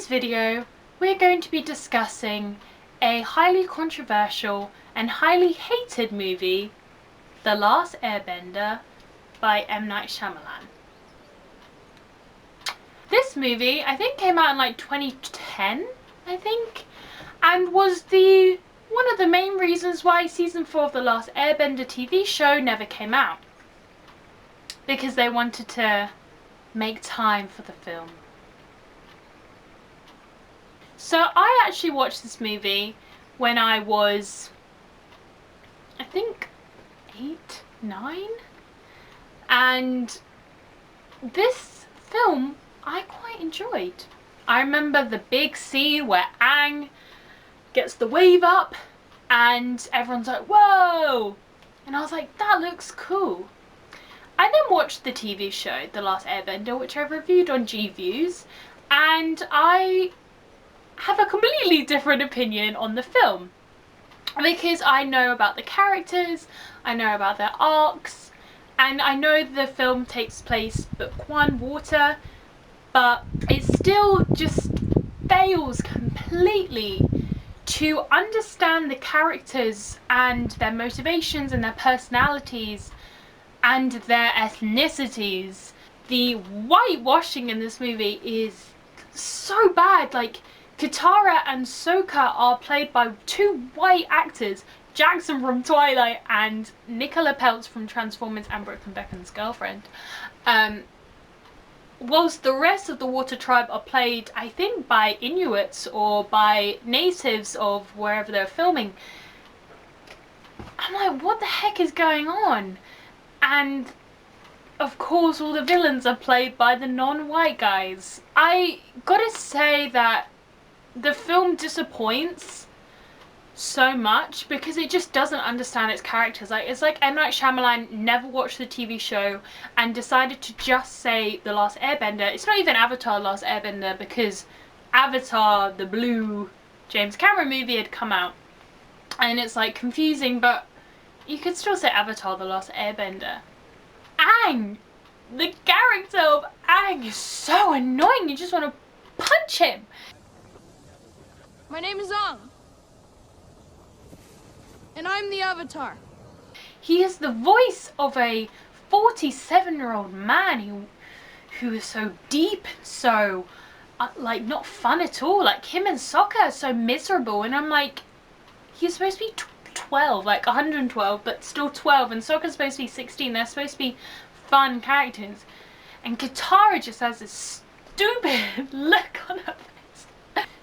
today's video, we're going to be discussing a highly controversial and highly hated movie, The Last Airbender by M. Night Shyamalan. This movie, I think, came out in like 2010, I think, and was one of the main reasons why season 4 of The Last Airbender TV show never came out. Because they wanted to make time for the film. So I actually watched this movie when I was, I think, 8, 9, and this film I quite enjoyed. I remember the big scene where Aang gets the wave up and everyone's like, whoa! And I was like, that looks cool. I then watched the TV show, The Last Airbender, which I reviewed on G-Views, and I have a completely different opinion on the film. Because I know about the characters, I know about their arcs, and I know the film takes place book 1, water, but it still just fails completely to understand the characters and their motivations and their personalities and their ethnicities. The whitewashing in this movie is so bad. Like, Katara and Sokka are played by 2 white actors, Jackson from Twilight and Nicola Peltz from Transformers and Brooklyn Beckham's girlfriend. Whilst the rest of the Water Tribe are played, I think, by Inuits or by natives of wherever they're filming. I'm like, what the heck is going on? And of course all the villains are played by the non-white guys. I gotta say that the film disappoints so much because it just doesn't understand its characters. It's like M. Night Shyamalan never watched the TV show and decided to just say The Last Airbender. It's not even Avatar The Last Airbender because Avatar, the blue James Cameron movie, had come out. And it's like confusing, but you could still say Avatar The Last Airbender. Aang! The character of Aang is so annoying, you just want to punch him! My name is Aang, and I'm the Avatar. He is the voice of a 47-year-old man who is so deep, so like not fun at all. Like him and Sokka are so miserable, and I'm like, he's supposed to be 12, like 112, but still 12, and Sokka's supposed to be 16. They're supposed to be fun characters, and Katara just has this stupid look on her face.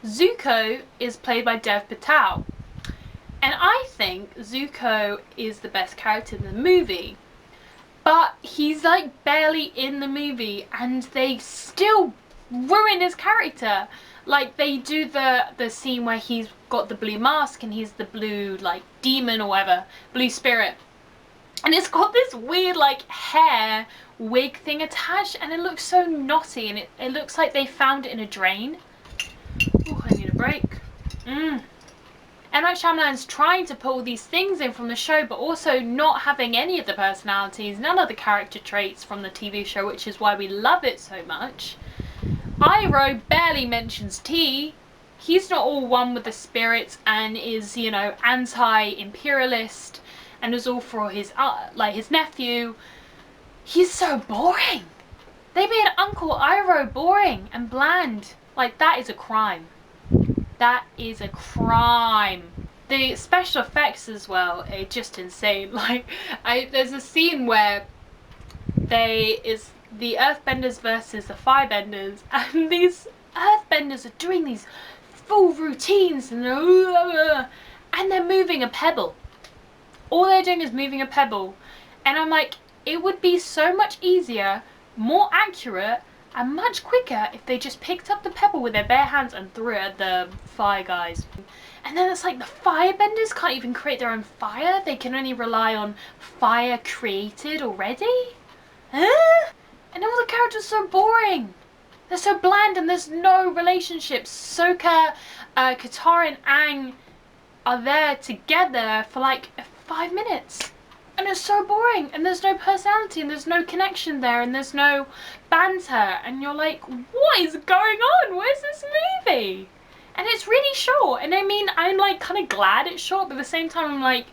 Zuko is played by Dev Patel, and I think Zuko is the best character in the movie, but he's like barely in the movie and they still ruin his character. Like they do the scene where he's got the blue mask and he's the blue like demon or whatever, blue spirit, and it's got this weird like hair wig thing attached and it looks so knotty, and it looks like they found it in a drain. Oh, I need a break. M. Night Shyamalan's trying to put all these things in from the show, but also not having any of the personalities, none of the character traits from the TV show, which is why we love it so much. Iroh barely mentions T. He's not all one with the spirits and is, you know, anti-imperialist and is all for his his nephew. He's so boring. They made Uncle Iroh boring and bland. Like, that is a crime. That is a crime. The special effects as well are just insane. Like, there's a scene where is the Earthbenders versus the Firebenders, and these Earthbenders are doing these full routines and they're moving a pebble. All they're doing is moving a pebble, and I'm like, it would be so much easier, more accurate, and much quicker if they just picked up the pebble with their bare hands and threw it at the fire guys. And then it's like the firebenders can't even create their own fire. They can only rely on fire created already. Huh? And all the characters are so boring. They're so bland and there's no relationships. Sokka, Katara and Aang are there together for like 5 minutes. And it's so boring, and there's no personality, and there's no connection there, and there's no banter, and you're like, what is going on? Where's this movie? And it's really short, and I mean, I'm like kind of glad it's short, but at the same time I'm like,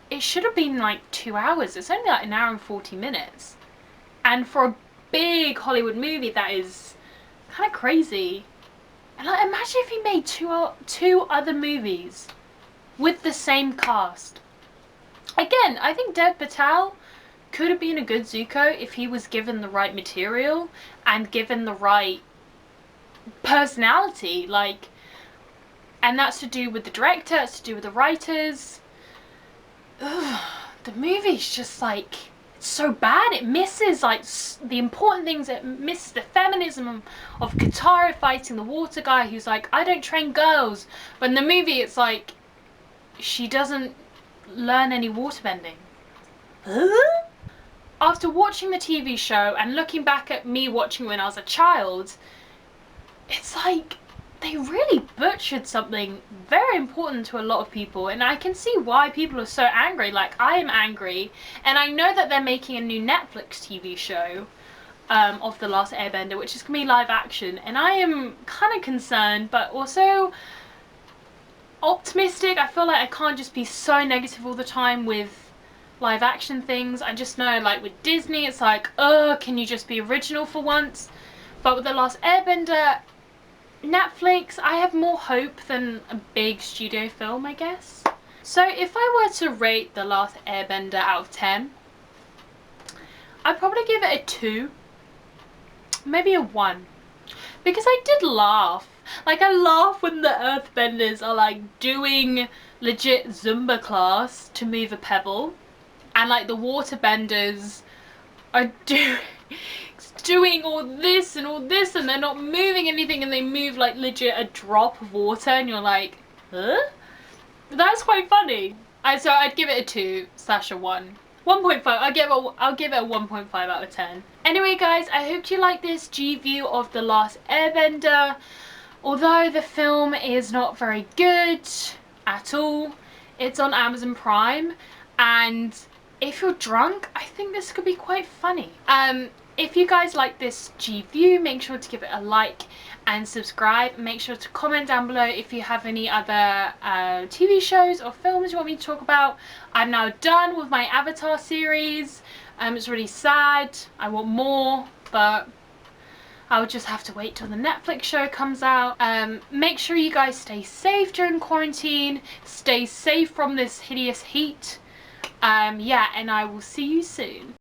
it should have been like 2 hours. It's only like an hour and 40 minutes. And for a big Hollywood movie, that is kind of crazy. And like, imagine if he made two other movies with the same cast. Again, I think Dev Patel could have been a good Zuko if he was given the right material and given the right personality. Like, and that's to do with the director, it's to do with the writers. Ugh, the movie's just like, it's so bad. It misses like the important things. It misses the feminism of Katara fighting the water guy who's like, I don't train girls. But in the movie, it's like, she doesn't learn any waterbending. Huh? After watching the TV show and looking back at me watching when I was a child, it's like they really butchered something very important to a lot of people, and I can see why people are so angry. Like, I am angry, and I know that they're making a new Netflix TV show of The Last Airbender, which is going to be live action, and I am kind of concerned, but also optimistic. I feel like I can't just be so negative all the time with live action things. I just know, like with Disney, it's like, oh, can you just be original for once? But with The Last Airbender, Netflix, I have more hope than a big studio film, I guess. So if I were to rate The Last Airbender out of 10, I'd probably give it a 2, maybe a 1. Because I did laugh. Like, I laugh when the earthbenders are like doing legit Zumba class to move a pebble, and like the waterbenders are doing all this and all this, and they're not moving anything, and they move like legit a drop of water, and you're like, huh? That's quite funny. So I'd give it a 2/1. 1.5. I'll give it a 1.5 out of 10. Anyway, guys, I hope you like this G view of The Last Airbender. Although the film is not very good at all, it's on Amazon Prime, and if you're drunk, I think this could be quite funny. If you guys like this G view, make sure to give it a like and subscribe. Make sure to comment down below if you have any other TV shows or films you want me to talk about. I'm now done with my Avatar series. It's really sad. I want more, but I'll just have to wait till the Netflix show comes out. Make sure you guys stay safe during quarantine. Stay safe from this hideous heat. Yeah, and I will see you soon.